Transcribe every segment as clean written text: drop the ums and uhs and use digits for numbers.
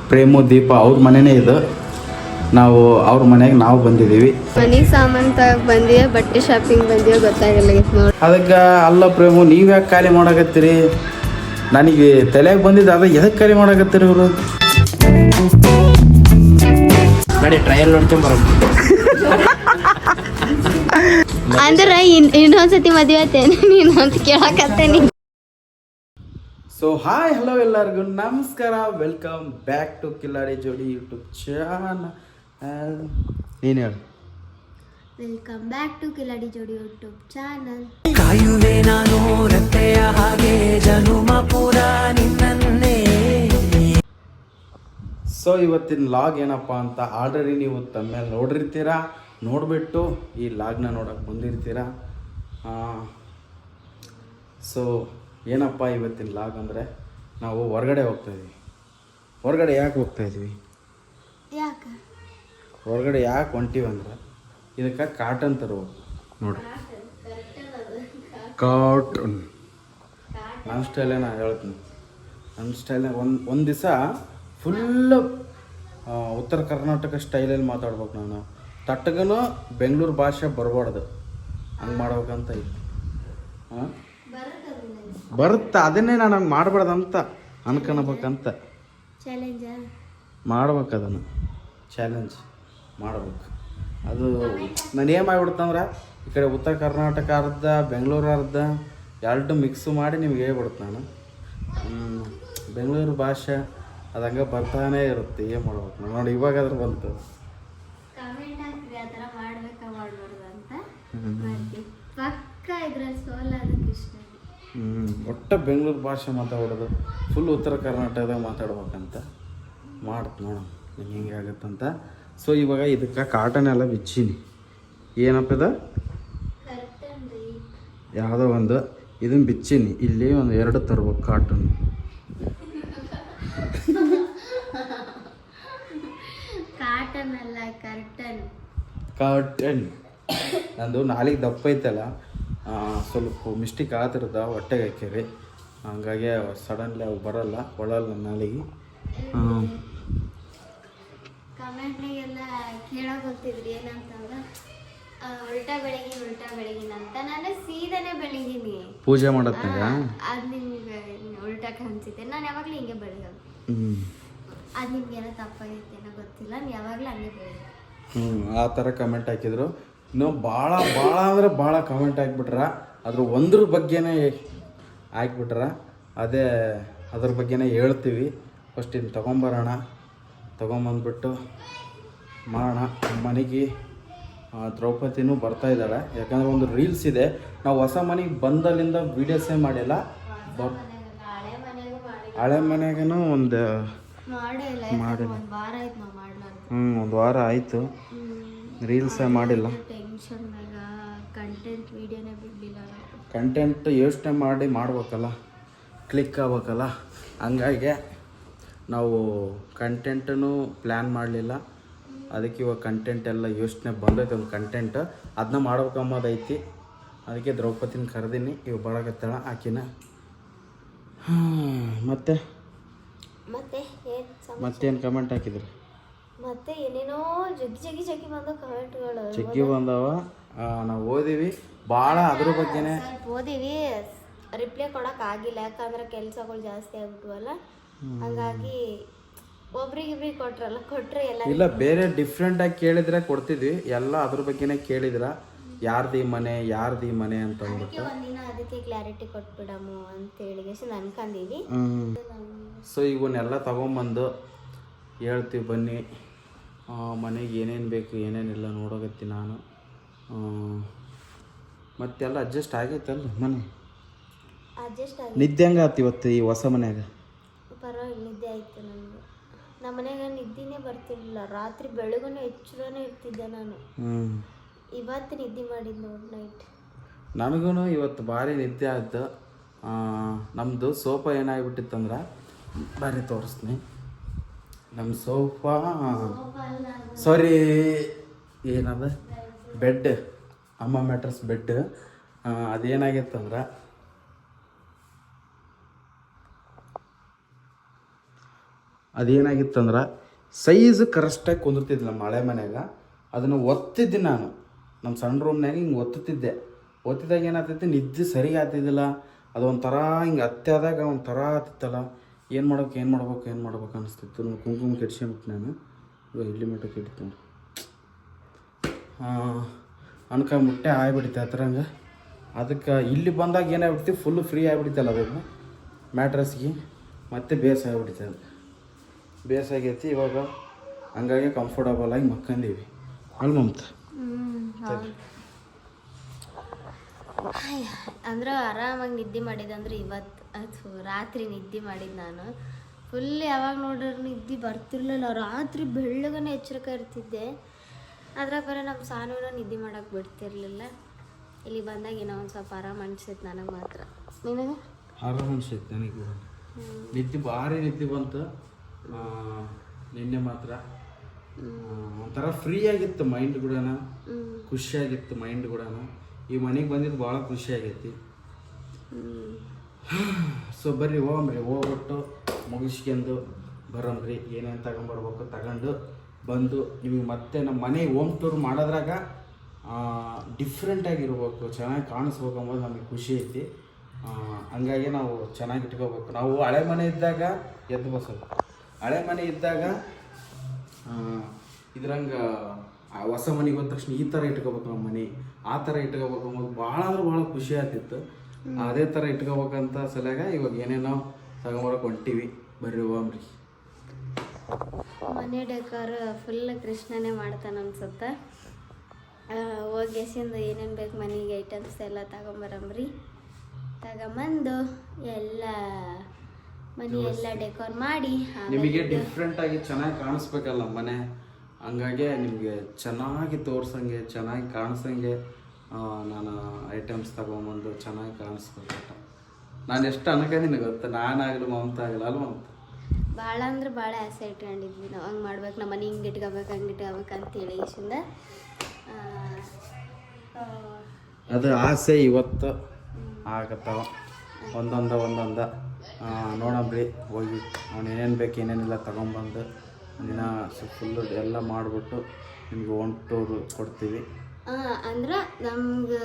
Frame ದೀಪ ಅವ್ರ ಮನೆಯೇ ಇದು. ನಾವು ಅವ್ರ ಮನೆಗೆ ನಾವು ಬಂದಿದ್ದೀವಿ. ಮನಿ ಸಾಮಾನು ತಗಕ್ ಬಂದಿಯೋ ಬಟ್ಟೆ ಶಾಪಿಂಗ್ ಬಂದಿಯೋ ಗೊತ್ತಾಗಲ್ಲ ನೋಡಿ. ಅದಕ್ಕೆ ಅಲ್ಲ ಪ್ರೇಮು, ನೀವು ಯಾಕೆ ಖಾಲಿ ಮಾಡಕತ್ತೀರಿ? ನನಗೆ ತಲೆಗೆ ಬಂದಿದ್ದು ಅದು ಎದಕ್ಕೆ ಖಾಲಿ ಮಾಡಕತ್ತೀರಿ ಇವರು? ನೋಡಿ ಟ್ರಯಲ್ ನೋಡ್ಕೊಂಬರ ಅಂದ್ರೆ ಇನ್ನೊಂದ್ಸತಿ ಮದುವೆ ಆತೇನೆ ನೀನು ಅಂತ ಕೇಳಕತ್ತೇನಿ. ಸೊ ಹಾಯ್ ಹಲೋ ಎಲ್ಲರಿಗೂ ನಮಸ್ಕಾರ, ವೆಲ್ಕಮ್ ಬ್ಯಾಕ್ ಟು ಕಿಲಾಡಿ ಜೋಡಿ ಯೂಟ್ಯೂಬ್ ಚಾನಲ್. ನೀನು ಹೇಳು. ವೆಲ್ಕಮ್ ಬ್ಯಾಕ್ ಟು ಕಿಲಾಡಿ ಜೋಡಿ ಯೂಟ್ಯೂಬ್ ಚಾನಲ್. ಕಾಯುವೆ ನಾನು ರತ್ತೆಯ ಹಾಗೆ ಜನುಮ ಪುರ ನಿನ್ನನ್ನೇ. ಸೊ ಇವತ್ತಿನ ಲಾಗ್ ಏನಪ್ಪ ಅಂತ ಆಲ್ರೆಡಿ ನೀವು ತಮ್ಮೇಲೆ ನೋಡಿರ್ತೀರಾ. ನೋಡಿಬಿಟ್ಟು ಈ ಲಾಗ್ನ ನೋಡೋಕೆ ಬಂದಿರ್ತೀರ. ಸೊ ಏನಪ್ಪ ಇವತ್ತಿನ ಲಾಗ್ ಅಂದರೆ, ನಾವು ಹೊರಗಡೆ ಹೋಗ್ತಾಯಿದ್ವಿ. ಹೊರಗಡೆ ಯಾಕೆ ಹೋಗ್ತಾಯಿದ್ವಿ, ಯಾಕೆ ಹೊರಗಡೆ ಯಾಕೆ ಹೊಂಟೀವಿ ಅಂದ್ರೆ, ಇದಕ್ಕೆ ಕಾಟನ್ ತರಬೇಕು ನೋಡಿ. ಕಾಟನ್ ನನ್ನ ಸ್ಟೈಲೇ ನಾನು ಹೇಳ್ತೀನಿ. ನನ್ನ ಸ್ಟೈಲ್ನಾಗ ಒಂದು ದಿವಸ ಫುಲ್ಲು ಉತ್ತರ ಕರ್ನಾಟಕ ಸ್ಟೈಲಲ್ಲಿ ಮಾತಾಡ್ಬೇಕು. ನಾನು ತಟ್ಟಗನು ಬೆಂಗಳೂರು ಭಾಷೆ ಬರಬಾರ್ದು, ಹಂಗೆ ಮಾಡ್ಬೇಕಂತ ಇತ್ತು. ಹಾಂ ಬರುತ್ತೆ, ಅದನ್ನೇ ನಾನು ಹಂಗೆ ಮಾಡಬಾರ್ದಂತ ಅನ್ಕೊಳ್ಬೇಕಂತ ಮಾಡ್ಬೇಕು. ಅದನ್ನು ಚಾಲೆಂಜ್ ಮಾಡ್ಬೇಕು. ಅದು ನಾನು ಏನು ಮಾಡಿಬಿಡ್ತಂದ್ರೆ, ಈ ಕಡೆ ಉತ್ತರ ಕರ್ನಾಟಕ ಅರ್ಧ ಬೆಂಗಳೂರು ಅರ್ಧ ಎರಡು ಮಿಕ್ಸು ಮಾಡಿ ನಿಮ್ಗೆ ಹೇಳ್ಬಿಡ್ತು ನಾನು. ಬೆಂಗಳೂರು ಭಾಷೆ ಅದು ಹಂಗೆ ಬರ್ತಾನೇ ಇರುತ್ತೆ. ಏನು ಮಾಡ್ಬೇಕು ನೋಡಿ, ಇವಾಗಾದ್ರೂ ಬಂತು. ಒಟ್ಟು ಬೆಂಗಳೂರು ಭಾಷೆ ಮಾತಾಡೋದು, ಫುಲ್ ಉತ್ತರ ಕರ್ನಾಟಕದಾಗ ಮಾತಾಡ್ಬೇಕಂತ ಮಾಡ್ತು ನೋಡೋಣ ನಿಮ್ಗೆ ಹೆಂಗೆ ಆಗುತ್ತಂತ. ಸೊ ಇವಾಗ ಇದಕ್ಕೆ ಕಾಟನ್ ಎಲ್ಲ ಬಿಚ್ಚೀನಿ. ಏನಪ್ಪ ಇದು, ಯಾವುದೋ ಒಂದು ಇದನ್ನು ಬಿಚ್ಚೀನಿ. ಇಲ್ಲಿ ಒಂದು 2 ತರ್ಬೇಕು ಕಾಟನ್. ಕಾಟನ್ ನಂದು ನಾಲಿಗೆ ದಪ್ಪ ಐತಲ್ಲ, ಸ್ವಲ್ಪ ಮಿಸ್ಟೇಕ್ ಆಗ್ತಿರ್ತದೆ ಹೊಟ್ಟೆಗೆ ಹಾಕ್ಯಾರಿ. ಹಂಗಾಗಿ ಸಡನ್ಲಿ ಅವು ಬರಲ್ಲ, ಒಳಲ್ಲ ನಾಲಿಗೆ. ಕಮೆಂಟ್ನಾಗೆಲ್ಲ ಕೇಳೋಕೆ ಹೋಗ್ತಿದ್ರಿ ಏನಂತಂದ್ರೆ, ಉಲ್ಟಾ ಬೆಳಗಿನ ಅಂತ. ನಾನು ಸೀದಾನೇ ಬೆಳಗಿನಿ ಪೂಜೆ ಮಾಡತ್ತಾಗ ಅದು ನಿಮ್ಗೆ ಉಲ್ಟಾ ಕಾಣಿಸುತ್ತೆ. ನಾನು ಯಾವಾಗಲೂ ಹಿಂಗೆ ಬೆಳಗೋದು. ಅದು ನಿಮ್ಗೆ ಏನೋ ತಪ್ಪಾಗೈತೆ ಏನೋ ಗೊತ್ತಿಲ್ಲ, ನಾನು ಯಾವಾಗಲೂ ಹಂಗೆ ಬೆಳಗೋದು. ಆ ಥರ ಕಮೆಂಟ್ ಹಾಕಿದ್ರು. ಇನ್ನೂ ಭಾಳ ಅಂದರೆ ಭಾಳ ಕಮೆಂಟ್ ಹಾಕ್ಬಿಟ್ರ. ಅದ್ರ ಒಂದ್ರ ಬಗ್ಗೆನೇ ಹಾಕ್ಬಿಟ್ರ. ಅದ್ರ ಬಗ್ಗೆನೇ ಹೇಳ್ತೀವಿ. ಫಸ್ಟ್ ಇನ್ನು ತೊಗೊಂಬರೋಣ, ತೊಗೊಂಬಂದ್ಬಿಟ್ಟು ಮಾಡೋಣ. ಮನೆಗೆ ದ್ರೌಪದಿನೂ ಬರ್ತಾಯಿದ್ದಾಳೆ. ಯಾಕಂದರೆ ಒಂದು ರೀಲ್ಸ್ ಇದೆ. ನಾವು ಹೊಸ ಮನೆಗೆ ಬಂದಲ್ಲಿಂದ ವೀಡಿಯೋಸೇ ಮಾಡಿಲ್ಲ. ಹಳೆ ಮನೆಗೂ ಒಂದು ಒಂದು ವಾರ ಆಯಿತು, ರೀಲ್ಸೇ ಮಾಡಿಲ್ಲ. ಕಂಟೆಂಟ್ ಯೋಚನೆ ಮಾಡಿ ಮಾಡ್ಬೇಕಲ್ಲ, ಕ್ಲಿಕ್ ಆಗ್ಬೇಕಲ್ಲ. ಹಂಗಾಗಿ ನಾವು ಕಂಟೆಂಟನ್ನು ಪ್ಲ್ಯಾನ್ ಮಾಡಲಿಲ್ಲ. ಅದಕ್ಕೆ ಇವಾಗ ಕಂಟೆಂಟ್ ಎಲ್ಲ ಯೋಚನೆ ಬಂದೈತೆ. ಒಂದು ಕಂಟೆಂಟ್ ಅದನ್ನ ಮಾಡ್ಬೇಕಂಬೋದೈತಿ. ಅದಕ್ಕೆ ದ್ರೌಪದಿನ ಕರೆದೀನಿ. ಇವಾಗ ಬರೋಕತ್ತಾಳ ಆಕಿನ. ಮತ್ತೇನು ಕಮೆಂಟ್ ಹಾಕಿದ್ರಿ? ಮತ್ತೆ ಏನೇನೋ ಜಗ್ಗಿ ಬಂದವು ಕಮೆಂಟ್ಗಳು. ಜಗ್ಗಿ ಬಂದವ. ನಾವು ಓದಿವಿ ಭಾಳ, ಅದ್ರ ಬಗ್ಗೆನೇ ಓದಿವಿ. ರಿಪ್ಲೈ ಕೊಡೋಕೆ ಆಗಿಲ್ಲ, ಯಾಕಂದ್ರೆ ಕೆಲಸಗಳು ಜಾಸ್ತಿ ಆಗ್ಬಿಟ್ವಲ್ಲ. ಹಂಗಾಗಿ ಒಬ್ರಿಗಿಬ್ರಿಗೆ ಕೊಟ್ರೆ ಎಲ್ಲ ಇಲ್ಲ, ಬೇರೆ ಡಿಫ್ರೆಂಟಾಗಿ ಕೇಳಿದ್ರೆ ಕೊಡ್ತಿದ್ವಿ. ಎಲ್ಲ ಅದ್ರ ಬಗ್ಗೆನೇ ಕೇಳಿದ್ರ, ಯಾರ್ದು ಈ ಮನೆ ಅಂತ ಅಂದ್ಬಿಟ್ಟು ಒಂದಿನ ಅದಕ್ಕೆ ಕ್ಲಾರಿಟಿ ಕೊಟ್ಬಿಡಮು ಅಂತೇಳಿ ಅನ್ಕೊಂಡಿವಿ. ಸೊ ಇವನ್ನೆಲ್ಲ ತೊಗೊಂಬಂದು ಹೇಳ್ತೀವಿ ಬನ್ನಿ. ಮನೆಗೆ ಏನೇನು ಬೇಕು ಏನೇನಿಲ್ಲ ನೋಡೋಗತ್ತಿ ನಾನು. ಮತ್ತೆಲ್ಲ ಅಡ್ಜಸ್ಟ್ ಆಗೈತಲ್ಲ ಮನೆ? ನಿದ್ದೆ ಹಂಗೆ ಆಯ್ತು ಇವತ್ತು ಈ ಹೊಸ ಮನ್ಯಾಗ? ಪರವಾಗಿಲ್ಲ, ನಿದ್ದೆ ಆಯಿತು ನನಗೆ. ನಮ್ಮ ಮನೆಯಾಗ ನಿದ್ದೆನೇ ಬರ್ತಿರ್ಲಿಲ್ಲ. ರಾತ್ರಿ ಬೆಳಗುನೂ ಎಚ್ಚರನೇ ಇರ್ತಿದ್ದೆ ನಾನು. ಇವತ್ತು ನಿದ್ದೆ ಮಾಡಿದ್ದು ನೋಡಿ ನೈಟ್. ನನಗೂ ಇವತ್ತು ಭಾರಿ ನಿದ್ದೆ ಆಯ್ತು. ನಮ್ಮದು ಸೋಫಾ ಏನಾಗ್ಬಿಟ್ಟಿತ್ತಂದ್ರೆ, ಭಾರಿ ತೋರಿಸ್ತೀನಿ. ನಮ್ಮ ಸೋಫಾ ಸಾರಿ ಏನದ ಬೆಡ್, ಅಮ್ಮ ಮ್ಯಾಟ್ರಸ್ ಬೆಡ್. ಅದೇನಾಗಿತ್ತಂದ್ರೆ, ಅದೇನಾಗಿತ್ತಂದ್ರೆ ಸೈಜ್ ಕರೆಕ್ಟಾಗಿ ಕುಂದಿರ್ತಿದ್ದಿಲ್ಲ ನಮ್ಮ ಹಳೆ ಮನ್ಯಾಗ. ಅದನ್ನು ಒತ್ತಿದ್ದೆ ನಾನು ನಮ್ಮ ಸಣ್ಣ ರೂಮ್ನಾಗ ಹಿಂಗೆ ಒತ್ತಿದಾಗ ಏನಾಗ್ತೈತಿ ನಿದ್ದೆ ಸರಿ ಆಗ್ತಿದ್ದಿಲ್ಲ. ಅದು ಒಂಥರ ಹಿಂಗೆ ಹತ್ತಾದಾಗ ಒಂಥರ ಆಗ್ತಿತ್ತಲ್ಲ, ಏನು ಮಾಡ್ಬೇಕು ಅನಿಸ್ತಿತ್ತು. ನಾನು ಕುಂಕುಮ ಕೆಡ್ಸ್ಕೊಂಬಿಟ್ಟು ನಾನು ಇಲ್ಲಿ ಮಟ್ಟ ಕೆಡ್ತು ಅನ್ಕೊಂಬಿಟ್ಟೆ ಆಗ್ಬಿಟ್ಟಿತ್ತು ಆ ಥರ ಹಂಗೆ. ಅದಕ್ಕೆ ಇಲ್ಲಿ ಬಂದಾಗ ಏನಾಗ್ಬಿಡ್ತೀವಿ ಫುಲ್ಲು ಫ್ರೀ ಆಗಿಬಿಡ್ತಲ್ಲ ಅದನ್ನು ಮ್ಯಾಟ್ರಸ್ಗೆ, ಮತ್ತೆ ಬೇಸಾಗ್ಬಿಡ್ತದೆ. ಅದು ಬೇಸಾಗೈತಿ ಇವಾಗ, ಹಂಗಾಗಿ ಕಂಫರ್ಟಬಲ್ ಆಗಿ ಮಕ್ಕಂದೀವಿ ಅಲ್ಲ ಮಮತ. ಅಂದ್ರೆ ಆರಾಮಾಗಿ ನಿದ್ದೆ ಮಾಡಿದಂದ್ರೆ ಇವತ್ತು ಅದು ರಾತ್ರಿ ನಿದ್ದೆ ಮಾಡಿದ್ದು ನಾನು ಫುಲ್. ಯಾವಾಗ ನೋಡಿದ್ರೆ ನಿದ್ದೆ ಬರ್ತಿರ್ಲಿಲ್ಲ, ರಾತ್ರಿ ಬೆಳ್ಳಗನೆ ಎಚ್ಚರಿಕ ಇರ್ತಿದ್ದೆ. ಅದ್ರಾಗ ಬರೀ ನಮ್ಮ ಸಾನುನ ನಿದ್ದೆ ಮಾಡೋಕೆ ಬಿಡ್ತಿರ್ಲಿಲ್ಲ. ಇಲ್ಲಿ ಬಂದಾಗ ಏನೋ ಒಂದು ಸ್ವಲ್ಪ ಆರಾಮ ಅನ್ಸೈತೆ ನನಗೆ ಮಾತ್ರ. ನಿನಗೆ ಆರಾಮ ಅನ್ಸೈತೆ ನನಗೆ. ನಿದ್ದೆ ಭಾರಿ ನಿದ್ದೆ ಬಂತು ನಿನ್ನೆ ಮಾತ್ರ. ಒಂಥರ ಫ್ರೀ ಆಗಿತ್ತು ಮೈಂಡ್ ಕೂಡ, ಖುಷಿಯಾಗಿತ್ತು ಮೈಂಡ್ ಕೂಡ. ಈ ಮನೆಗೆ ಬಂದಿದ್ದು ಭಾಳ ಖುಷಿ ಆಗೈತಿ. ಸೊ ಬರ್ರಿ ಹೋಗ್ಬಿಟ್ಟು ಮುಗಿಸ್ಕೊಂಡು ಬರಮ್ರಿ. ಏನೇನು ತಗೊಂಬರ್ಬೇಕು ತಗೊಂಡು ಬಂದು ನಿಮಗೆ ಮತ್ತೆ ನಮ್ಮ ಮನೆ ಹೋಮ್ ಟೂರ್ ಮಾಡೋದ್ರಾಗ ಡಿಫ್ರೆಂಟಾಗಿರ್ಬೇಕು, ಚೆನ್ನಾಗಿ ಕಾಣಿಸ್ಬೇಕು ಅಂಬೋದು ನಮಗೆ ಖುಷಿ ಐತಿ. ಹಂಗಾಗಿ ನಾವು ಚೆನ್ನಾಗಿ ಇಟ್ಕೋಬೇಕು. ನಾವು ಹಳೆ ಮನೆ ಇದ್ದಾಗ ಹಳೆ ಮನೆ ಇದ್ದಾಗ ಇದ್ರಂಗೆ ಹೊಸ ಮನೆಗೆ ಹೋದ ತಕ್ಷಣ ಈ ಥರ ಇಟ್ಕೋಬೇಕು ನಮ್ಮ ಮನೆ, ಆ ಥರ ಇಟ್ಕೋಬೇಕು ಅನ್ನೋದು ಭಾಳ ಅಂದ್ರೆ ಭಾಳ ಖುಷಿ ಆಗ್ತಿತ್ತು. ಅದೇ ಥರ ಇಟ್ಕೋಬೇಕಂತ ಸಲಗ ಇವಾಗ ಏನೇನೋ ತಗೊಂಬರಕ್ಕೆ ಹೊಂಟೀವಿ. ಬರ್ರಿ ಹೋಗ್ರಿ. ಮನೆ ಡೆಕೋರ್ ಫುಲ್ ಕೃಷ್ಣನೇ ಮಾಡ್ತಾನೆ ಅನ್ಸುತ್ತೆ. ಹೋಗ್ಯಸಿಂದ ಏನೇನು ಬೇಕು ಮನೆಗೆ ಐಟಮ್ಸ್ ಎಲ್ಲ ತಗೊಂಬರಮ್ರಿ. ತಗೊಂಬಂದು ಎಲ್ಲ ಮನೆ ಎಲ್ಲ ಡೆಕೋರ್ ಮಾಡಿ ನಿಮಗೆ ಡಿಫ್ರೆಂಟಾಗಿ ಚೆನ್ನಾಗಿ ಕಾಣಿಸ್ಬೇಕಲ್ಲ ಮನೆ, ಹಂಗಾಗಿ ನಿಮಗೆ ಚೆನ್ನಾಗಿ ತೋರ್ಸಂಗೆ ಚೆನ್ನಾಗಿ ಕಾಣಿಸಂಗೆ ನಾನು ಐಟಮ್ಸ್ ತಗೊಂಬಂದು ಚೆನ್ನಾಗಿ ಕಾಣಿಸ್ಬೇಕು. ನಾನು ಎಷ್ಟು ಅನ್ಕೊಂಡಿನಿ ಗೊತ್ತಾ, ನಾನಾಗಲಿ ಮಮತಾ ಆಗಲಿ ಅಲ್ಲ ಮಮತಾ. ಭಾಳ ಅಂದ್ರೆ ಭಾಳ ಆಸೆ ಇಟ್ಕೊಂಡಿದ್ವಿ ನಾವು, ಹಂಗೆ ಮಾಡ್ಬೇಕು, ನಮ್ಮ ಮನೆ ಹಿಂಗೆ ಇಟ್ಕೋಬೇಕು ಹಂಗೆ ಇಟ್ಕೋಬೇಕು ಅಂತೇಳಿ ಇಷ್ಟಿಂದ. ಅದು ಆಸೆ ಇವತ್ತು ಆಗತ್ತಾವ ಒಂದೊಂದ ನೋಡಂಬ್ರಿ. ಹೋಗಿ ಅವ್ನು ಏನೇನು ಬೇಕು ಏನೇನಿಲ್ಲ ತಗೊಂಬಂದು ದಿನ ಫುಲ್ಲು ಎಲ್ಲ ಮಾಡಿಬಿಟ್ಟು ನಿಮಗೆ ಒನ್ ಟೂರು ಕೊಡ್ತೀವಿ. ಅಂದ್ರೆ ನಮ್ಗೆ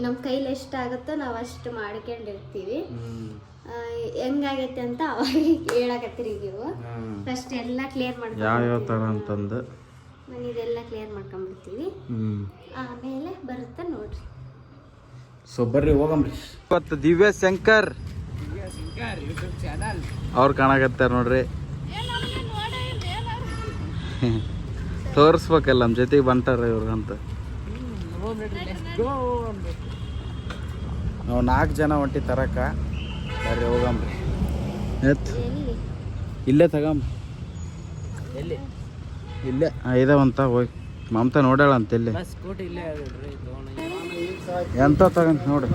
ನಮ್ಮ ಕೈಲಿ ಎಷ್ಟಾಗುತ್ತೋ ನಾವು ಅಷ್ಟು ಮಾಡ್ಕೊಂಡಿರ್ತೀವಿ. ಹೆಂಗಾಗೈತೆ ಅಂತ ಅವಾಗ ಹೇಳಕತ್ತೀರಿ ನೀವು. ಫಸ್ಟ್ ಎಲ್ಲ ಕ್ಲಿಯರ್ ಮಾಡ್ಕೊಂಡು ಯಾವ್ಯಾವ ಥರ ಅಂತಂದು ಮನೆದೆಲ್ಲ ಕ್ಲಿಯರ್ ಮಾಡ್ಕೊಂಡ್ಬಿಡ್ತೀವಿ, ಆಮೇಲೆ ಬರುತ್ತೆ ನೋಡ್ರಿ. ಸೊ ಬರ್ರಿ ಹೋಗಮ್ರಿ. ಇವತ್ತು ದಿವ್ಯ ಶಂಕರ್ ಅವ್ರು ಕಾಣಕತ್ತಾರ ನೋಡ್ರಿ. ತೋರಿಸ್ಬೇಕಲ್ಲ ನಮ್ಮ ಜೊತೆಗೆ ಬಂಟಾರ ಇವ್ರಿಗಂತ. ನಾವು 4 ಜನ ಹೊಂಟಿ ತರಕ. ಬರ್ರಿ ಹೋಗಮ್ರಿ. ಇಲ್ಲೇ ತಗಂಬ್ರಿ, ಇಲ್ಲೇ ಇದಾವಂತ ಹೋಗಿ. ಮಮತಾ ನೋಡ್ಯಾಳ ಅಂತ ಇಲ್ಲಿ ಎಂತ ತಗಂತ ನೋಡಿ.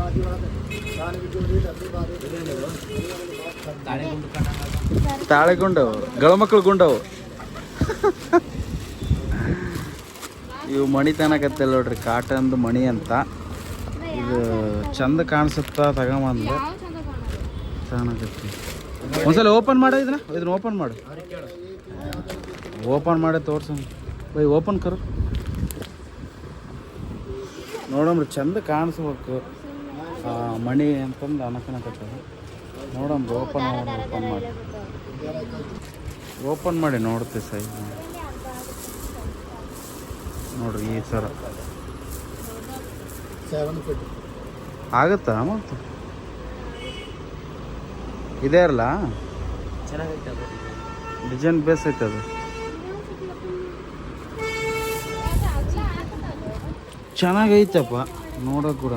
ತಾಳೆಗುಂಡವು ಗಳಮಕ್ಳು ಗುಂಡವು ಇವು ಮಣಿ ತನಕತ್ತಿಲ್ಲ ನೋಡ್ರಿ, ಕಾಟನ್ದು ಮಣಿ ಅಂತ. ಇದು ಚಂದ ಕಾಣಿಸುತ್ತಾ ತಗೊಂಬಂದು ಚೆನ್ನಾಗತ್ತಿ. ಒಂದ್ಸಲ ಓಪನ್ ಮಾಡ, ಇದನ್ನ ಓಪನ್ ಮಾಡಿ ತೋರ್ಸ ಬೈ. ಓಪನ್ ಕರು ನೋಡಮ್ರಿ, ಚಂದ ಕಾಣಿಸ್ಬೇಕು ಮಣಿ ಅಂತಂದು ಅನಕನಕತ್ತದ. ನೋಡಮ್ರಿ ಓಪನ್ ಮಾಡಿ ನೋಡ್ತೀವಿ ಸೈಜ್ ನೋಡ್ರಿ. ಈ ಥರ ಆಗುತ್ತಾ ಮತ್ತು ಇದೇ ಇರಲ್ಲ, ಡಿಸೈನ್ ಬೇಸ್ ಐತೆ ಅದು. ಚೆನ್ನಾಗೈತಪ್ಪ ನೋಡೋಕೆ ಕೂಡ.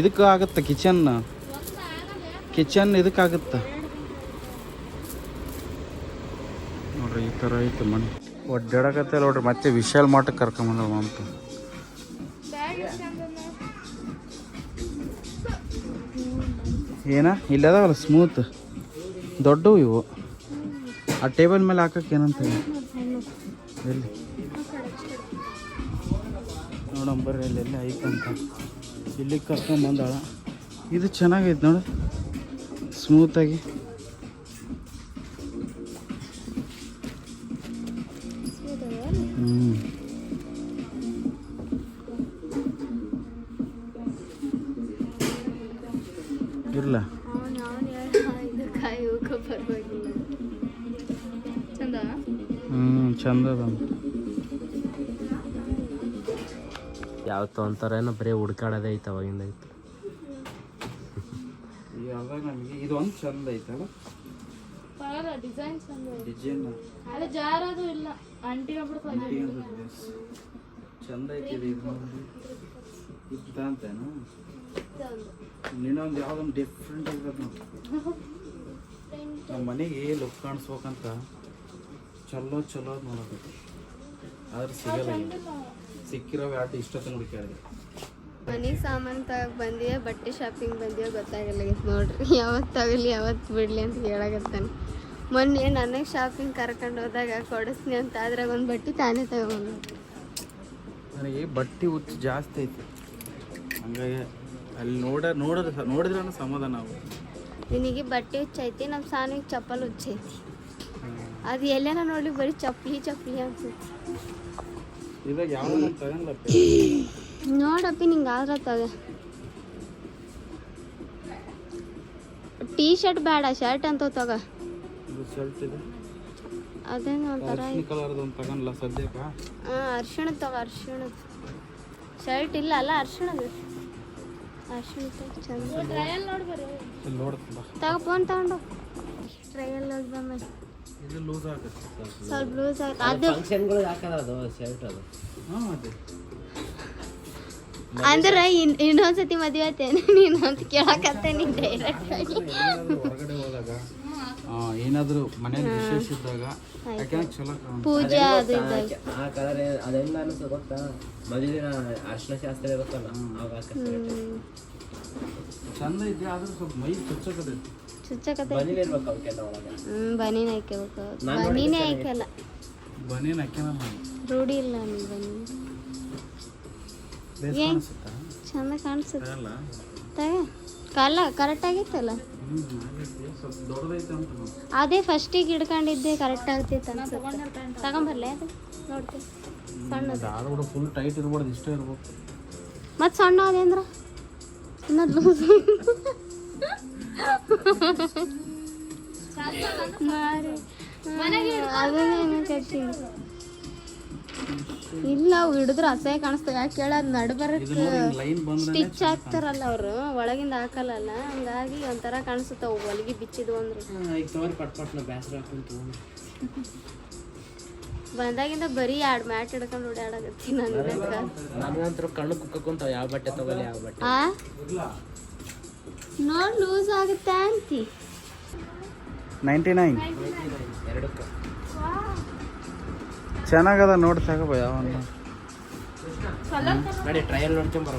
ಇದಕ್ಕೆ ಆಗುತ್ತೆ ಕಿಚನ್ ಇದಕ್ಕಾಗುತ್ತೆ ನೋಡ್ರಿ. ಈ ಥರ ಐತೆ ಮನೆ ಒಡ್ಡಾಡಕತ್ತೆ ನೋಡ್ರಿ. ಮತ್ತೆ ವಿಶಾಲ್ ಮಠಕ್ಕೆ ಕರ್ಕೊಂಬಂದ ಅಂತ. ಏನ ಇಲ್ಲದಾವಲ್ಲ ಸ್ಮೂತ್ ದೊಡ್ಡವು ಇವು. ಆ ಟೇಬಲ್ ಮೇಲೆ ಹಾಕಕ್ಕೆ ಏನಂತ ಎಲ್ಲಿ ನೋಡಂಬರ್ರಿ, ಅಲ್ಲೆಲ್ಲ ಐತಂತ. ಇಲ್ಲಿಗೆ ಕರ್ಕೊಂಬಂದಾಳ. ಇದು ಚೆನ್ನಾಗೈತೆ ನೋಡಿ, ಸ್ಮೂತಾಗಿ ಚಂದ ಅದ ಯಾವತ್ತು ಅಂತಾರೇನೋ ಬರೀ ಹುಡ್ಕಾಡೋದೇ ಐತೆ ಅವಾಗಿಂದ ಐತೆ. ಯಾವಾಗ ನಮಗೆ ಇದೊಂದು ಚಂದ ಐತಲ್ಲ ಡಿಸೈನ್ ಚಂದ ಡಿಸೈನ್ ಅದು ಜಾರದು ಇಲ್ಲ ಅಂಟಿಗೆ ಚಂದ ಐತಿ ಇದು ಇದ್ದ ಅಂತೇನು ಇನ್ನೊಂದು ಯಾವ್ದೊಂದು ಡಿಫ್ರೆಂಟ್ ಆಗಿರೋದು ನೋಡಿ ನಮ್ಮ ಮನೆಗೆ ಲುಕ್ ಕಾಣಿಸ್ಬೇಕಂತ ಚಲೋ ಚಲೋ ನೋಡೋದು ಆದ್ರೆ ಸಿಗಲ್ಲ ಸಿಕ್ಕಿರೋ ಆಟ ಇಷ್ಟೊತ್ತು ಹುಡುಕ್ಯಾಡಿದೆ. ಮನೆ ಸಾಮಾನು ತಗಕ್ ಬಂದಿವೆ, ಬಟ್ಟೆ ಶಾಪಿಂಗ್ ಬಂದಿವೆ ಗೊತ್ತಾಗಲ್ಲ ನೋಡ್ರಿ. ಯಾವತ್ತು ತಗಲಿ ಯಾವತ್ತು ಬಿಡ್ಲಿ ಅಂತ ಹೇಳಕತ್ತಾನೆ. ಮೊನ್ನೆ ನನಗೆ ಶಾಪಿಂಗ್ ಕರ್ಕೊಂಡು ಹೋದಾಗ ಕೊಡಿಸ್ನಿ ಅಂತ ಅದ್ರಾಗ ಒಂದು ಬಟ್ಟೆ ತಾನೇ ತಗೊಂಡು ನನಗೆ ಬಟ್ಟೆ ಹುಚ್ಚು ಜಾಸ್ತಿ ಐತಿ, ಹಂಗಾಗಿ ಅಲ್ಲಿ ನೋಡಿದ್ರೆ ಸಮಾಧಾನ ನಾವು. ನಿನಗೆ ಬಟ್ಟೆ ಹುಚ್ಚೈತಿ, ನಮ್ಮ ಸಾನಿಗೆ ಚಪ್ಪಲ್ ಹುಚ್ಚೈತಿ. ಅದು ಎಲ್ಲೇನ ನೋಡ್ಲಿ ಬರೀ ಚಪ್ಪಲಿ ಅನ್ಸುತ್ತೆ. ಇವಾಗ ಯಾವ ತಗೊಂಡ್ಲಪ್ಪ ನೋಡಪ್ಪಿ ನಿಂಗೆ ಆದ್ರ ತಗ. ಟೀ ಶರ್ಟ್ ಬೇಡ, ಶರ್ಟ್ ಅಂತ ತಗ. ಶರ್ಟ್ ಇದೆ ಅದೇನು ಒಂಥರ ಕಲರ್ದು ಒಂದು ತಗೊಂಡ್ಲ ಸದ್ಯಕ್ಕೆ. ಅರ್ಶಿಣದ ತಗೋ, ಅರ್ಶಿಣದ ಶರ್ಟ್ ಇಲ್ಲ ಅಲ್ಲ, ಅರ್ಶಿಣದ ಚಂದ. ನೋಡ್ತೀನಿ ತಗೋ ಫೋನ್ ತಗೊಂಡು ಟ್ರಯಲ್ ಬಂದ ಇದು ಲೂಸ್ ಆಗುತ್ತೆ ಸ್ವಲ್ಪ ಲೂಸ್ ಆಗುತ್ತೆ. ಅದು ಫಂಕ್ಷನ್ಗಳಿಗೆ ಹಾಕೋದು ಶರ್ಟ್ ಅದು. ಹಾಂ ಅದೇ ಅಂದ್ರೆ ಇನ್ನೊಂದ್ಸತಿ ಮದುವೆ ಆಯ್ತೇನೆ ನೀನು ಅಂತ ಕೇಳಕತ್ತೇನೆ ಡೈರೆಕ್ಟ್ ಆಗಿ. ಹೊರಗಡೆ ಹೋದಾಗ ಏನಾದರೂ ಮನೇಲಿ ವಿಶೇಷ ಇದ್ದಾಗ ಯಾಕಂದ್ರೆ ಚಲೋ ಪೂಜೆ ಅದು ಇದ್ದಾಗ ಆ ಕಲರ್ ಅದೆಲ್ಲ ಅನಿಸ್ತದೆ ಗೊತ್ತಾ, ಮದುವೆ ಅರ್ಶಿನ ಶಾಸ್ತ್ರ ಇರುತ್ತಲ್ಲ ಅವಾಗ ಚಂದ ಇದೆ. ಆದ್ರೆ ಸ್ವಲ್ಪ ಮೈ ಚುಚ್ಚಕತೈತಿ. ಚುಚ್ಚಕತ್ತೆ ಮನೇಲಿ ಇರ್ಬೇಕು ಅವಕ್ಕೆಲ್ಲ ಒಳಗೆ. ಬನೀನ್ ಹಾಕ್ಯಬೇಕು. ಬನೀನೇ ಹಾಕಲ್ಲ, ಬನೇನು ಹಾಕ್ಯಾನ ನಾನು ರೂಢಿ ಇಲ್ಲ ನನಗೆ ಬನೀನ್. ಬೇಸ್ ಏನ್? ಕಾಣಿಸುತ್ತಾ ಚಂದ ಕಾಣಿಸುತ್ತೆ. ಅಲ್ಲ ತಗ ಕಾಲ ಕರೆಕ್ಟ್ ಆಗಿತ್ತಲ್ಲ. ಸ್ವಲ್ಪ ದೊಡ್ಡದೈತೆ ಅಂತ ನೋಡಿ. ಅದೇ ಫಸ್ಟಿಗೆ ಹಿಡ್ಕೊಂಡಿದ್ದೆ ಕರೆಕ್ಟ್ ಆಗ್ತಿತ್ತು ಅನ್ಸುತ್ತೆ. ತಗೊಂಬರ್ಲೆ ಅದು ನೋಡ್ತೀನಿ ಸಣ್ಣದು. ದಾರ ಕೂಡ ಫುಲ್ ಟೈಟ್ ಇರ್ಬಾರ್ದು, ಇಷ್ಟೇ ಇರ್ಬೇಕು. ಮತ್ತು ಸಣ್ಣ ಅದೇ ಅಂದ್ರೆ ಇನ್ನೊಂದು ಲೂಸ್ ಅದನ್ನೇ ಕಟ್ತೀನಿ. ಇಲ್ಲ ಅವು ಹಿಡಿದ್ರೆ ಅಸಹ್ಯ ಕಾಣಿಸ್ತವೆ. ಯಾಕೆ ಕೇಳೋದು ನಡ್ಬರಕ್ಕೆ ಲೈನ್ ಬಂದ್ರೆ ಸ್ಟಿಚ್ ಹಾಕ್ತಾರಲ್ಲ ಅವರು, ಒಳಗಿಂದ ಹಾಕಲ್ಲಲ್ಲ, ಹಂಗಾಗಿ ಒಂಥರ ಕಾಣಿಸುತ್ತೆ ಅವು ಹೊಲಿಗೆ ಬಿಚ್ಚಿದ್ವು ಅಂದ್ರೆ. ಈಗ ತೋರಿ ಪಟ್ನ ಬೇಸರ ಹಾಕೊಂತು ಬಂದಾಗಿಂದ ಬರೀ 2 ಮ್ಯಾಟ್ ಹಿಡ್ಕೊಂಡು ಓಡಾಡಕತ್ತೀನಿ ನನಗಂತೂ ಕಣ್ಣು ಕುಕ್ಕಂತಾವ ಯಾವ ಬಟ್ಟೆ ತಗೊಳ್ಳಿ ಯಾವ ಬಟ್ಟೆ. ನೋಡಿ ಲೂಸ್ ಆಗುತ್ತೆ ಅಂತಿ. 99 ಎರಡಕ್ಕೆ ಚೆನ್ನಾಗದ ನೋಡಿ ತಗೋಬ ಯಾವ ನೋಡಿ ಟ್ರಯಲ್ ನೋಡ್ಕೊಂಬರ.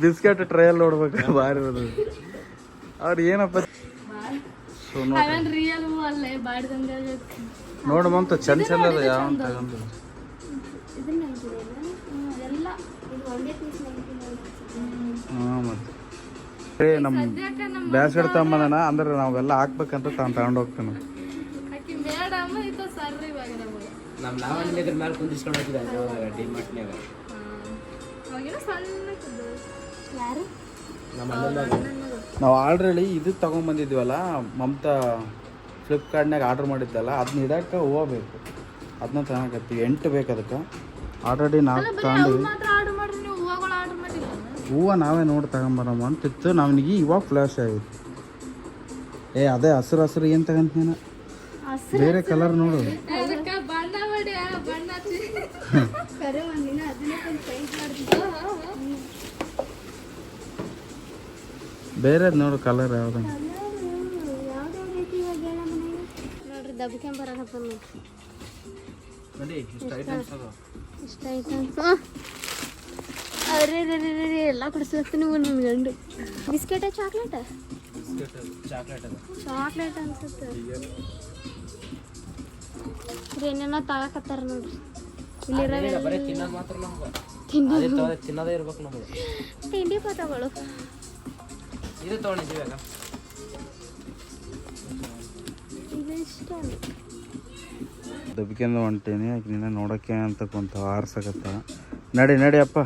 ಬಿಸ್ಕೆಟ್ ಟ್ರಯಲ್ ನೋಡ್ಬೇಕು ಭಾರಿ ಇರೋದು. ಅವ್ರು ಏನಪ್ಪ ನೋಡ್ಬಂತ ಚಂದ ಚಂದ ಅದ ಯಾವ ತಗೊಂಡು. ಹಾಂ ಮತ್ತೆ ನಮ್ಮ ಬ್ಯಾಸ್ಗೆಟ್ ತಗೊಂಬಂದನ ಅಂದ್ರೆ ನಾವೆಲ್ಲ ಹಾಕ್ಬೇಕಂತ ತಾನು ತಗೊಂಡು ಹೋಗ್ತಾನೆ. ನಮ್ಮ ಲಾವಣ್ಯ ಇದ್ರ ಮೇಲೆ ಕುಂದಿಸ್ಕೊಂಡು ಹೋಗಿದ್ದೆ ಡಿಮಾರ್ಟ್ನ್ಯಾಗ. ನಮ್ಮ ಅಣ್ಣನಾಗ ನಾವು ಆಲ್ರೆಡಿ ಇದು ತೊಗೊಂಬಂದಿದ್ವಲ್ಲ, ಮಮತಾ ಫ್ಲಿಪ್ಕಾರ್ಟ್ನಾಗ ಆರ್ಡ್ರ್ ಮಾಡಿದ್ದಲ್ಲ, ಅದನ್ನ ಇಡಕ್ಕೆ ಹೂವು ಬೇಕು. ಅದನ್ನ ತಗೊಳಕತ್ತೀವಿ, 8 ಬೇಕು ಅದಕ್ಕೆ. ಆಲ್ರೆಡಿ 4 ತಗೊಂಡಿವಿ. ಹೂವು ನಾವೇ ನೋಡಿ ತಗೊಂಬರಮ್ಮ ಅಂತಿತ್ತು. ನಮಗೆ ಇವಾಗ ಫ್ಲಾಶ್ ಆಗಿತ್ತು. ಅದೇ ಹಸಿರು ಹಸಿರು ಏನು ತಗೊಂತೀನಿ, ಬೇರೆ ಕಲರ್ ನೋಡು. ಬೇರೆದು ನೋಡು ಕಲರ್ ಯಾವ್ದು ನೋಡ್ರಿ. ದಬ್ಕೊಂಬರಕತ್ತ ನೋಡಿ ಇಷ್ಟ ಐಟಮ್ಸ್ ಅದ. ಇಷ್ಟ ಆಯ್ತು. ಅರೆ ಎಲ್ಲ ಕುಡಿಸ್ಬೇಕು ನೀವು ನನ್ನ ಗಂಡು. ಬಿಸ್ಕೆಟ ಚಾಕ್ಲೇಟ? ಚಾಕ್ಲೇಟ್ ಅದ. ಚಾಕ್ಲೇಟ್ ಅನ್ಸುತ್ತೆ. ಏನೇನೋ ತಗಕತ್ತಾರ ನೋಡ್ರಿ. ಇಲ್ಲಿರೋ ಬರೀ ತಿನ್ನೋದು ಮಾತ್ರ ನಮ್ಗೆ. ತಿನ್ನೋದೇ ಇರ್ಬೇಕು ನಮಗೆ. ತಿಂಡಿ ಪತಗಳು ಇದು ತೊಗೊಂಡಿದ್ದೀವಿ ಆಗ. ಇದು ಇಷ್ಟ ದಬ್ಬಿಕೆಂದು ಹೊಂಟೀನಿ. ನಿನ್ನ ನೋಡೋಕ್ಕೆ ಅಂತ ಕುಂತ ಆರ್ಸಕತ್ತ. ನಡಿ ಅಪ್ಪ.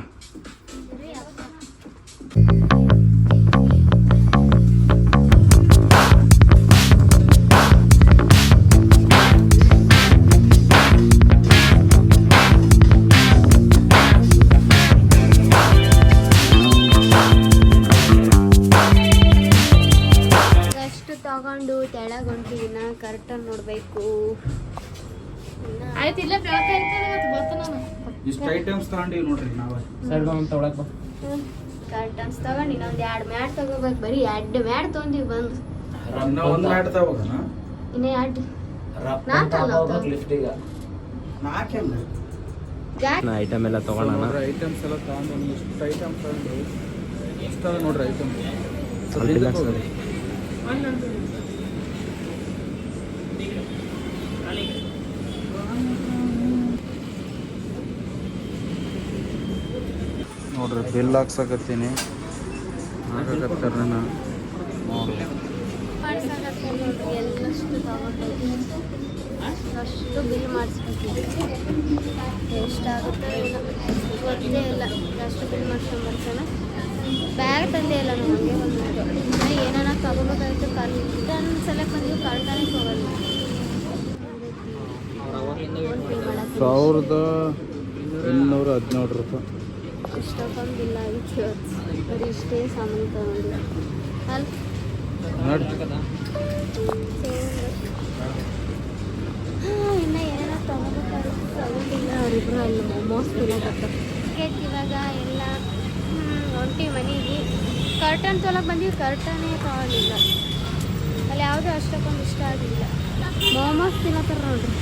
ತಗೊಂಡು ತೆಳಗ್ ಹೊಂಟಿದಿನ ಕರ್ಟನ್ ನೋಡ್ಬೇಕು. ಆಯ್ತು ಇಲ್ಲೇ ಬೆಳಕ ಇರ್ತದೆ ಇವತ್ತು ಬರ್ತಾನ ನಾನು. ಇಷ್ಟು ಐಟಮ್ಸ್ ತಗೊಂಡಿವಿ ನೋಡ್ರಿ ನಾವೇ. ಸೈಡ್ ಬಾ ಅಂತ ಒಳಗೆ ಬಾ. ಕರ್ಟನ್ಸ್ ತಗೊಂಡು ಇನ್ನೊಂದು 2 ಮ್ಯಾಟ್ ತಗೋಬೇಕು. ಬರೀ 2 ಮ್ಯಾಟ್ ತೊಗೊಂಡಿವಿ ಬಂದು. ಇನ್ನ ಒಂದು ಮ್ಯಾಟ್ ತಗೋಣ. ಇನ್ನೇ 2 ನಾಲ್ಕಲ್ಲ ಲಿಫ್ಟಿಗೆ ನಾಲ್ಕೇನು ಐಟಮ್ ಎಲ್ಲ ತಗೊಳ್ಳೋಣ. ಐಟಮ್ಸ್ ಎಲ್ಲ ತಗೊಂಡು ಇಷ್ಟು ಐಟಮ್ಸ್ ತಗೊಂಡು ಇಷ್ಟ ನೋಡ್ರಿ ಐಟಮ್. ನೋಡ್ರಿ ಬಿಲ್ ಹಾಕ್ಸಕತ್ತೀನಿ. ಹಾಕಕತ್ತಾರ ನೋಡ್ರಿ ಎಲ್ಲಷ್ಟು ತಗೊಂಡು ಅಷ್ಟು ಬಿಲ್ ಮಾಡಿಸ್ಬೇಕು. ಎಷ್ಟಾಗುತ್ತೆ ಇಲ್ಲ ಗೊತ್ತೇ ಇಲ್ಲ. ಅಷ್ಟು ಬಿಲ್ ಮಾಡ್ಸ್ಕೊಂಡ್ಬರ್ತಾನೆ. ಬ್ಯಾಗ್ ತಂದೆ ಇಲ್ಲ ನಾವು ಹಂಗೆ ಬಂದ್ಬಿಟ್ಟು ಏನಾರ ತಗೋಬೇಕಾಯ್ತು. ಕರ್ಟನ್ ಸಲಕ್ಕೆ ಬಂದು ಕರ್ಟನಿಗೆ ಹೋಗಲ್ಲ. ₹1217 ಇಷ್ಟೊಂದು ಬಿಲ್ ಆಗಿತ್ತು ಇವತ್ತು. ಬರೀ ಇಷ್ಟೇ ಸಾಮಾನು ತಗೊಂಡು ಇನ್ನು ಏನೇನೋ ತಗೋಬೇಕಾಗಿತ್ತು ತಗೊಂಡಿಲ್ಲ. ಅವರಿಬ್ರು ಅಲ್ಲಿ ಮೋಮೋಸ್ ತಿನ್ನೋಕತ್ತಾರೆ. ಇವಾಗ ಎಲ್ಲ ಹೊಂಟಿ ಮನೆಗೆ. ಕರ್ಟನ್ ತೊಗೊಳಕ್ಕೆ ಬಂದೀವಿ. ಕರ್ಟನೇ ತಗೊಂಡಿಲ್ಲ. ಅಲ್ಲಿ ಯಾವುದೂ ಅಷ್ಟಕ್ಕೊಂದು ಇಷ್ಟ ಆಗಿಲ್ಲ. ಮೋಮೋಸ್ ತಿನ್ನತ್ತಾರ ನೋಡ್ರಿ.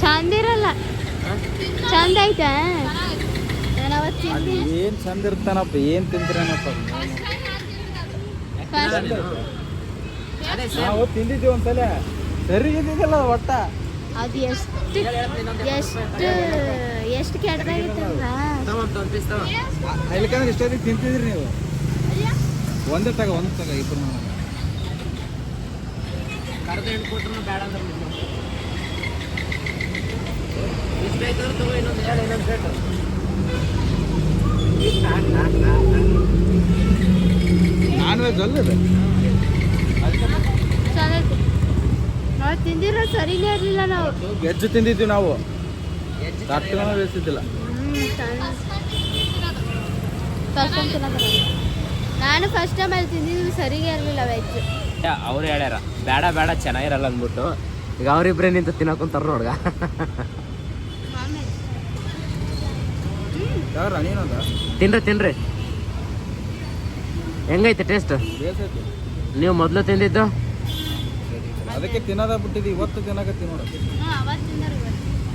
ಚಂದ ಇರಲ್ಲ. ಚಂದ ಐತೆ. ನಾನು ಅವತ್ತು ತಿಂತೀನಿ. ಏನು ಚಂದ ಇರ್ತಾನಪ್ಪ. ಏನು ತಿಂತೀರನಪ್ಪ. ನಾವು ತಿಂದಿದ್ದೀವಿ ಒಂದ್ಸಲ. ಸರಿ ಇದ್ದಿದ್ದಲ್ಲ ಒಟ್ಟ. ಅದು ಎಷ್ಟು ಕೆಟ್ಟದಾಗಿತ್ತಂದ್ರ ಇಲ್ಲಕಂದ್ರೆ ಇಷ್ಟೊತ್ತಿಗೆ ತಿಂತಿದ್ರಿ ನೀವು. ಒಂದೇ ತಗ ಇಬ್ಬರು ನಾನ್ ವೆಜ್ ಅಲ್ಲದೆ ಚೆನ್ನಾಗಿ ನಾವು ತಿಂದಿರೋ ಸರಿನೇ ಇರಲಿಲ್ಲ. ನಾವು ವೆಜ್ ತಿಂದಿದ್ವಿ. ನಾವು ತಟ್ಟೆ ಬೇಯಿಸಿದ್ದಿಲ್ಲ. ನಾನು ಫಸ್ಟ್ ಟೈಮ್ ಅಲ್ಲಿ ತಿಂದಿದ್ದು ಸರಿಗೆ ಇರಲಿಲ್ಲ ವೆಜ್. ಅವ್ರು ಹೇಳ್ಯಾರ ಬೇಡ ಬೇಡ ಚೆನ್ನಾಗಿರಲ್ಲ ಅಂದ್ಬಿಟ್ಟು ಈಗ ಅವ್ರಿಬ್ರೇ ನಿಂತು ತಿನ್ನಕೊಂತಾರ ನೋಡ್ಗ. ತಿನ್ರಿ ಹೆಂಗೈತೆ ಟೇಸ್ಟ್? ನೀವು ಮೊದಲು ತಿಂದಿದ್ದು? ಅದಕ್ಕೆ ತಿನ್ನೋದ ಬಿಟ್ಟಿದ್ದು. ಇವತ್ತು ತಿನ್ನಕತ್ತಿ ನೋಡ.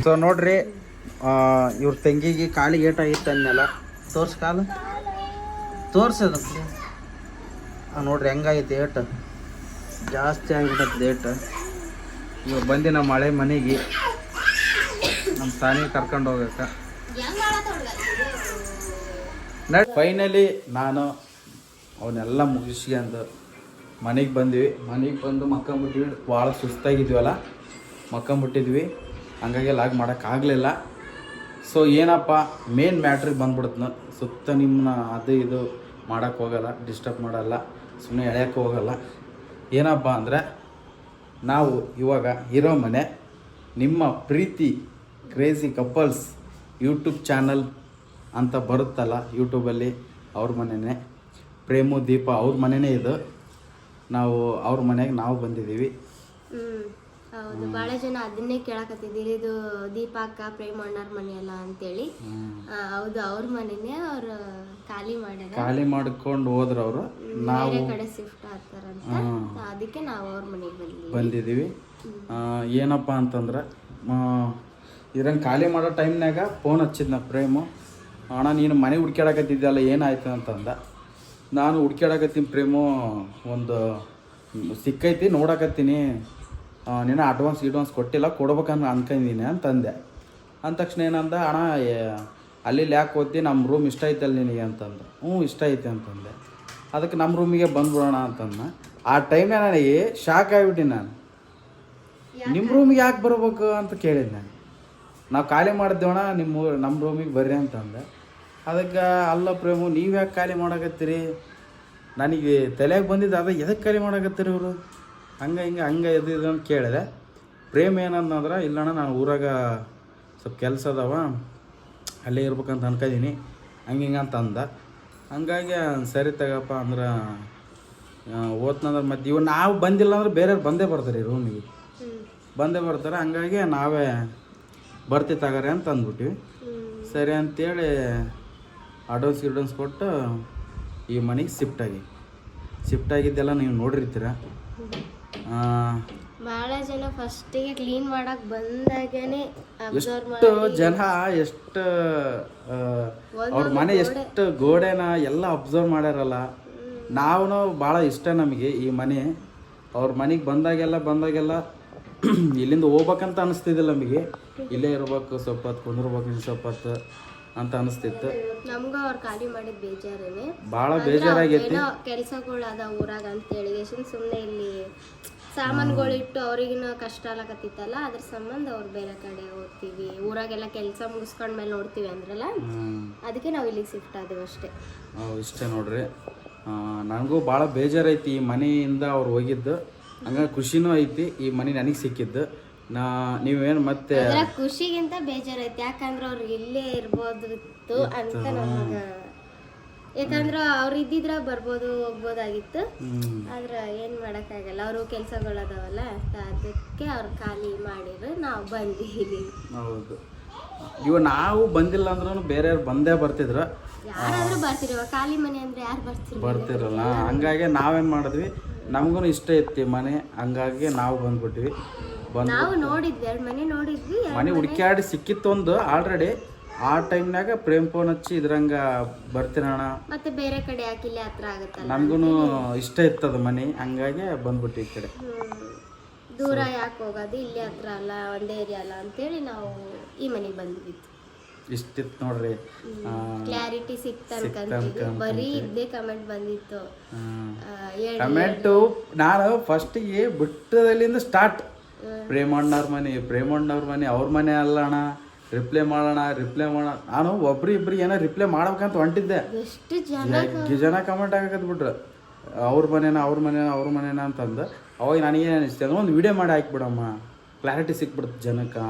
ಸೊ ನೋಡ್ರಿ ಇವ್ರ ತಂಗಿಗೆ ಕಾಲಿಗೆ ಏಟಾಗಿತ್ತು ಅನ್ನೆಲ್ಲ ತೋರ್ಸ್. ಕಾಲು ತೋರ್ಸದ ನೋಡ್ರಿ ಹೆಂಗಾಗೈತಿ. ಏಟು ಜಾಸ್ತಿ ಆಗಿಬಿಟ್ಟದ ಏಟು. ಇವಾಗ ಬಂದು ನಮ್ಮ ಮಳೆ ಮನೆಗೆ ನಮ್ಮ ತಾನಿಗೆ ಕರ್ಕೊಂಡು ಹೋಗಕ್ಕ. ಫೈನಲಿ ನಾನು ಅವನ್ನೆಲ್ಲ ಮುಗಿಸ್ಕೊಂಡು ಮನೆಗೆ ಬಂದ್ವಿ. ಮನೆಗೆ ಬಂದು ಮಕ್ಕೊಂಬಿಟ್ಟಿವಿ. ಭಾಳ ಸುಸ್ತಾಗಿದ್ವಲ್ಲ, ಮಕ್ಕೊಂಬಿಟ್ಟಿದ್ವಿ. ಹಂಗಾಗಿ ಲಾಗ್ ಮಾಡೋಕ್ಕಾಗಲಿಲ್ಲ. ಸೊ ಏನಪ್ಪ ಮೇನ್ ಮ್ಯಾಟ್ರಿಗೆ ಬಂದ್ಬಿಡ್ತು. ಸುತ್ತ ನಿಮ್ಮನ್ನ ಅದು ಇದು ಮಾಡೋಕ್ಕೆ ಹೋಗಲ್ಲ, ಡಿಸ್ಟರ್ಬ್ ಮಾಡಲ್ಲ, ಸುಮ್ಮನೆ ಎಳೆಯೋಕ್ಕೆ ಹೋಗಲ್ಲ. ಏನಪ್ಪ ಅಂದರೆ ನಾವು ಇವಾಗ ಇರೋ ಮನೆ ನಿಮ್ಮ ಪ್ರೀತಿ ಕ್ರೇಜಿ ಕಪಲ್ಸ್ ಯೂಟ್ಯೂಬ್ ಚಾನಲ್ ಅಂತ ಬರುತ್ತಲ್ಲ ಯೂಟ್ಯೂಬಲ್ಲಿ, ಅವ್ರ ಮನೆಯೇ. ಪ್ರೇಮು ದೀಪ ಅವ್ರ ಮನೆಯೇ ಇದು. ನಾವು ಅವ್ರ ಮನೆಗೆ ನಾವು ಬಂದಿದ್ದೀವಿ. ಹೌದು, ಭಾಳ ಜನ ಅದನ್ನೇ ಕೇಳಕತ್ತಿದ್ದೀರಿ, ಇದು ದೀಪಾಕ್ಕ ಪ್ರೇಮ ಅಣ್ಣರ ಮನೆ ಅಲ್ಲ ಅಂತೇಳಿ. ಹೌದು, ಅವ್ರ ಮನೆನೇ. ಅವ್ರು ಖಾಲಿ ಮಾಡ್ಕೊಂಡು ಹೋದ್ರ ಅವರು. ನಾವು ಕಡೆ ಶಿಫ್ಟ್ ಆಗ್ತಾರಂತ, ಅದಕ್ಕೆ ನಾವು ಅವ್ರ ಮನೆಗೆ ಬಂದಿದ್ದೀವಿ. ಏನಪ್ಪ ಅಂತಂದ್ರೆ ಇದ್ರಂಗೆ ಖಾಲಿ ಮಾಡೋ ಟೈಮ್ನಾಗ ಫೋನ್ ಹಚ್ಚಿದ್ನ ಪ್ರೇಮು. ಅಣ್ಣ ನೀನು ಮನೆ ಹುಡ್ಕ್ಯಾಡಕತ್ತಿದ್ದಲ್ಲ ಏನಾಯ್ತು ಅಂತಂದ. ನಾನು ಹುಡ್ಕ್ಯಾಡಕತ್ತೀನಿ ಪ್ರೇಮು, ಒಂದು ಸಿಕ್ಕೈತಿ ನೋಡಕತ್ತೀನಿ, ನೀನು ಅಡ್ವಾನ್ಸ್ ಕೊಟ್ಟಿಲ್ಲ, ಕೊಡ್ಬೇಕನ್ನ ಅನ್ಕೊಂಡಿದ್ದೀನಿ ಅಂತಂದೆ. ಅಂದ ತಕ್ಷಣ ಏನಂದ, ಅಣ್ಣ ಅಲ್ಲಿ ಯಾಕೆ ಓದ್ತಿ, ನಮ್ಮ ರೂಮ್ ಇಷ್ಟ ಐತಲ್ಲ ನಿನಗೆ ಅಂತಂದು. ಇಷ್ಟ ಐತೆ ಅಂತಂದೆ. ಅದಕ್ಕೆ ನಮ್ಮ ರೂಮಿಗೆ ಬಂದ್ಬಿಡೋಣ ಅಂತಂದ. ಆ ಟೈಮ್ನಾಗ ನನಗೆ ಶಾಕ್ ಆಗಿಬಿಟ್ಟಿನಿ. ನಾನು ನಿಮ್ಮ ರೂಮಿಗೆ ಯಾಕೆ ಬರ್ಬೇಕು ಅಂತ ಕೇಳಿದ್ದೆ. ನಾವು ಖಾಲಿ ಮಾಡಿದ್ದೇವಣ್ಣ, ನಮ್ಮ ರೂಮಿಗೆ ಬರ್ರಿ ಅಂತಂದೆ. ಅದಕ್ಕೆ ಅಲ್ಲ ಪ್ರೇಮು, ನೀವು ಯಾಕೆ ಖಾಲಿ ಮಾಡಕತ್ತೀರಿ, ನನಗೆ ತಲೆಯಾಗ ಬಂದಿದ್ದು ಅದು, ಎದಕ್ಕೆ ಖಾಲಿ ಮಾಡಕತ್ತೀರಿ ಇವರು, ಹಂಗೆ ಇದು ಅಂತ ಕೇಳಿದೆ. ಪ್ರೇಮ್ ಏನಂದ್ರೆ, ಇಲ್ಲಣ್ಣ ನಾನು ಊರಾಗ ಸ್ವಲ್ಪ ಕೆಲಸ ಅದಾವ, ಅಲ್ಲೇ ಇರ್ಬೇಕಂತ ಅನ್ಕೊಂಡಿನಿ, ಹಂಗೆ ಅಂತ ಅಂದ. ಹಂಗಾಗಿ ಸರಿ ತಗಪ್ಪ ಅಂದ್ರೆ ಓದ್ನಂದ್ರೆ ಮತ್ತೆ ಇವು ನಾವು ಬಂದಿಲ್ಲ ಅಂದ್ರೆ ಬೇರೆಯವ್ರು ಬಂದೇ ಬರ್ತಾರೆ ಈ ರೂಮಿಗೆ ಬಂದೇ ಬರ್ತಾರೆ. ಹಂಗಾಗಿ ನಾವೇ ಬರ್ತಿ ತಗೋರಿ ಅಂತ ಅಂದ್ಬಿಟ್ಟಿವಿ. ಸರಿ ಅಂತೇಳಿ ಅಡ್ವಾನ್ಸ್ ಕೊಟ್ಟು ಈ ಮನೆಗೆ ಶಿಫ್ಟ್ ಆಗಿದ್ದೆಲ್ಲ ನೀವು ನೋಡಿರ್ತೀರ. ಭಾಳ ಜನ ಫಸ್ಟಿಗೆ ಕ್ಲೀನ್ ಮಾಡಕ್ ಬಂದಾಗೇನೆ ಎಷ್ಟು ಜನ ಎಷ್ಟು ಅವ್ರ ಮನೆ ಎಷ್ಟು ಗೋಡೆನ ಎಲ್ಲ ಅಬ್ಸರ್ವ್ ಮಾಡ್ಯಾರಲ್ಲ. ನಾವು ಭಾಳ ಇಷ್ಟ ನಮಗೆ ಈ ಮನೆ. ಅವ್ರ ಮನೆಗೆ ಬಂದಾಗೆಲ್ಲ ಇಲ್ಲಿಂದ ಹೋಗ್ಬೇಕಂತ ಅನಿಸ್ತಿದ್ದಿಲ್ಲ ನಮಗೆ. ಇಲ್ಲೇ ಇರ್ಬೇಕು, ಸ್ವಲ್ಪ ಹೊತ್ತು ಕುಂದಿರ್ಬೇಕು, ಇನ್ನು ಸ್ವಲ್ಪ ಹೊತ್ತು ಅಂತ ಅನಿಸ್ತಿತ್ತು. ನಮ್ಗ ಅವ್ರು ಖಾಲಿ ಮಾಡಿದ ಬೇಜಾರೇನೆ, ಭಾಳ ಬೇಜಾರಾಗೈತಿ. ಕೆಲಸಗಳು ಅದ ಊರಾಗ ಅಂತೇಳಿ ಸುಮ್ಮನೆ ಇಲ್ಲಿ ಸಾಮಾನುಗಳಿಟ್ಟು ಅವ್ರಿಗಿನ ಕಷ್ಟ ಆಗತ್ತಿತ್ತಲ್ಲ, ಅದ್ರ ಸಂಬಂಧ ಅವ್ರು ಬೇರೆ ಕಡೆ ಹೋಗ್ತೀವಿ, ಊರಾಗೆಲ್ಲ ಕೆಲಸ ಮುಗಿಸ್ಕೊಂಡ್ಮೇಲೆ ನೋಡ್ತೀವಿ ಅಂದ್ರಲ್ಲ, ಅದಕ್ಕೆ ನಾವು ಇಲ್ಲಿಗೆ ಶಿಫ್ಟ್ ಆದೆವು ಅಷ್ಟೇ. ಇಷ್ಟೇ ನೋಡ್ರಿ. ನನಗೂ ಭಾಳ ಬೇಜಾರೈತಿ ಈ ಮನೆಯಿಂದ ಅವ್ರು ಹೋಗಿದ್ದು. ಹಂಗಾಗಿ ಖುಷಿನೂ ಐತಿ ಈ ಮನೆ ನನಗೆ ಸಿಕ್ಕಿದ್ದು. ನೀವೇನು ಮತ್ತೆ ಖುಷಿಗಿಂತ ಬೇಜಾರೈತಿ, ಯಾಕಂದ್ರೆ ಅವ್ರು ಇಲ್ಲೇ ಇರ್ಬೋದಿತ್ತು ಅಂತ ನಮಗ. ಯಾಕಂದ್ರೆ ಅವ್ರು ಇದ್ದಿದ್ರ ಬರ್ಬೋದು ಹೋಗ್ಬೋದಾಗಿತ್ತು, ಆದ್ರೆ ಏನ್ ಮಾಡಕ್ಕಾಗಲ್ಲ, ಅವರು ಕೆಲ್ಸಗಳದಾವಲ್ಲ, ಅದಕ್ಕೆ ಅವ್ರು ಖಾಲಿ ಮಾಡಿದ್ರು, ನಾವು ಬಂದಿವಿ. ಹೌದು, ನಾವು ಬಂದಿಲ್ಲ ಅಂದ್ರೂ ಬೇರೆಯವ್ರು ಬಂದೇ ಬರ್ತಿದ್ರು. ಯಾರಾದ್ರೂ ಬರ್ತಿರವ, ಖಾಲಿ ಮನೆ ಅಂದ್ರೆ ಯಾರು ಬರ್ತಿರಲ್ಲ. ಹಂಗಾಗಿ ನಾವೇನ್ ಮಾಡಿದ್ವಿ, ನಮಗೂ ಇಷ್ಟ ಇತ್ತು ಮನೆ, ಹಂಗಾಗಿ ನಾವು ಬಂದ್ಬಿಟ್ವಿ. ನಾವು ನೋಡಿದ್ವಿ, 2 ಮನೆ ನೋಡಿದ್ವಿ. ಮನೆ ಹುಡುಕ್ಯಾಡಿ ಸಿಕ್ಕಿತ್ತು ಒಂದು ಆಲ್ರೆಡಿ. ಆ ಟೈಮ್ನಾಗ ಪ್ರೇಮ್ ಫೋನ್ ಹಚ್ಚಿ ಇದ್ರಂಗ ಬರ್ತೀನಣ್ಣ, ಮತ್ತೆ ಬೇರೆ ಕಡೆ ಯಾಕಿಲ್ಲ ಹತ್ರ ಆಗುತ್ತಲ್ಲ, ನಮಗೂ ಇಷ್ಟ ಇತ್ತದ ಮನೆ, ಹಂಗಾಗಿ ಬಂದ್ಬಿಟ್ಟು ಈ ಕಡೆ. ದೂರ ಯಾಕೆ ಹೋಗೋದು, ಇಲ್ಲೇ ಹತ್ರ ಅಲ್ಲ, ಒಂದೇ ಏರಿಯಾ ಅಲ್ಲ ಅಂತೇಳಿ ನಾವು ಈ ಮನೆಗೆ ಬಂದ್ವಿ. ಇಷ್ಟಿತ್ತು ನೋಡ್ರಿ. ಕ್ಲಾರಿಟಿ ಸಿಕ್ತಂತ ಬರೀ ಇದ್ದೇ ಕಮೆಂಟ್ ಬಂದಿತ್ತು. ಕಮೆಂಟು ನಾನು ಫಸ್ಟಿಗೆ ಬಿಟ್ಟದಲ್ಲಿಂದ ಸ್ಟಾರ್ಟ್, ಪ್ರೇಮಣ್ಣವ್ರ ಮನೆ ಅವ್ರ ಮನೆ ಅಲ್ಲ ಅಣ್ಣ, ರಿಪ್ಲೈ ಮಾಡೋಣ. ನಾನು ಒಬ್ರಿಗೆ ಏನೋ ರಿಪ್ಲೈ ಮಾಡ್ಬೇಕಂತ ಹೊಂಟಿದ್ದೆ. ಎಷ್ಟು ಜನ ಕಮೆಂಟ್ ಹಾಕತ್ಬಿಟ್ರು, ಅವ್ರ ಮನೇನ ಅಂತಂದು. ಅವಾಗ ನನಗೆ ಅನಿಸ್ತು, ಅಂದ್ರೆ ಒಂದು ವಿಡಿಯೋ ಮಾಡಿ ಹಾಕ್ಬಿಡಮ್ಮ, ಕ್ಲಾರಿಟಿ ಸಿಕ್ಬಿಡುತ್ತೆ ಜನಕ್ಕೆ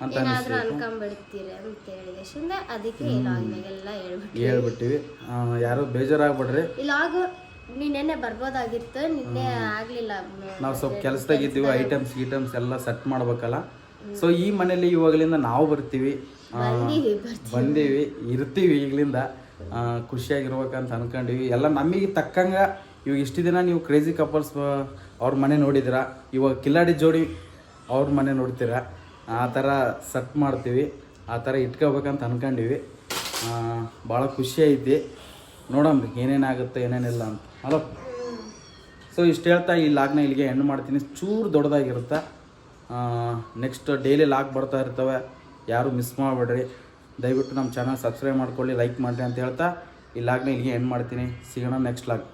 ಅಂತ ಅನ್ಕೊಂಡ್ಬಿಡ್ತೀರಿ ಅಂತೇಳಿ ಅದಕ್ಕೆ ಹೇಳ್ಬಿಟ್ಟಿವಿ. ಯಾರು ಬೇಜಾರಾಗ್ಬಿಡ್ರಿ. ಇಲ್ಲಾಗ ನಿನ್ನೆ ಬರ್ಬೋದಾಗಿತ್ತು, ನಿನ್ನೆ ಆಗ್ಲಿಲ್ಲ. ನಾವು ಸ್ವಲ್ಪ ಕೆಲಸದಾಗಿದ್ದೀವಿ, ಐಟಮ್ಸ್ ಎಲ್ಲ ಸೆಟ್ ಮಾಡ್ಬೇಕಲ್ಲ. ಸೊ ಈ ಮನೇಲಿ ಇವಾಗಲಿಂದ ನಾವು ಬಂದೀವಿ, ಇರ್ತೀವಿ ಈಗಲಿಂದ. ಖುಷಿಯಾಗಿರ್ಬೇಕಂತ ಅನ್ಕೊಂಡಿವಿ ಎಲ್ಲ. ನಮಗೆ ತಕ್ಕಂಗೆ ಇವಾಗ ಇಷ್ಟು ದಿನ ನೀವು ಕ್ರೇಜಿ ಕಪಲ್ಸ್ ಅವ್ರ ಮನೆ ನೋಡಿದಿರ, ಇವಾಗ ಕಿಲಾಡಿ ಜೋಡಿ ಅವ್ರ ಮನೆ ನೋಡ್ತೀರ. ಆ ಥರ ಸೆಟ್ ಮಾಡ್ತೀವಿ, ಆ ಥರ ಇಟ್ಕೋಬೇಕಂತ ಅನ್ಕೊಂಡಿವಿ. ಭಾಳ ಖುಷಿ ಐತಿ. ನೋಡಮ್ರಿ ಏನೇನಾಗುತ್ತೆ ಏನೇನಿಲ್ಲ ಅಂತ ಅಲ್ಲ. ಸೊ ಇಷ್ಟು ಹೇಳ್ತಾ ಈ ಲಾಗ್ನ ಇಲ್ಲಿಗೆ ಎಂಡ್ ಮಾಡ್ತೀನಿ. ಚೂರು ದೊಡ್ಡದಾಗಿರುತ್ತೆ. ನೆಕ್ಸ್ಟ್ ಡೈಲಿ ಲಾಗ್ ಬರ್ತಾ ಇರ್ತವೆ, ಯಾರು ಮಿಸ್ ಮಾಡಬೇಡ್ರಿ. ದಯವಿಟ್ಟು ನಮ್ಮ ಚಾನಲ್ ಸಬ್ಸ್ಕ್ರೈಬ್ ಮಾಡ್ಕೊಳ್ಳಿ, ಲೈಕ್ ಮಾಡಿರಿ ಅಂತ ಹೇಳ್ತಾ ಈ ಲಾಗ್ನ ಇಲ್ಲಿಗೆ ಎಂಡ್ ಮಾಡ್ತೀನಿ. ಸಿಗೋಣ ನೆಕ್ಸ್ಟ್ ಲಾಗ್.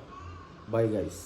Bye guys.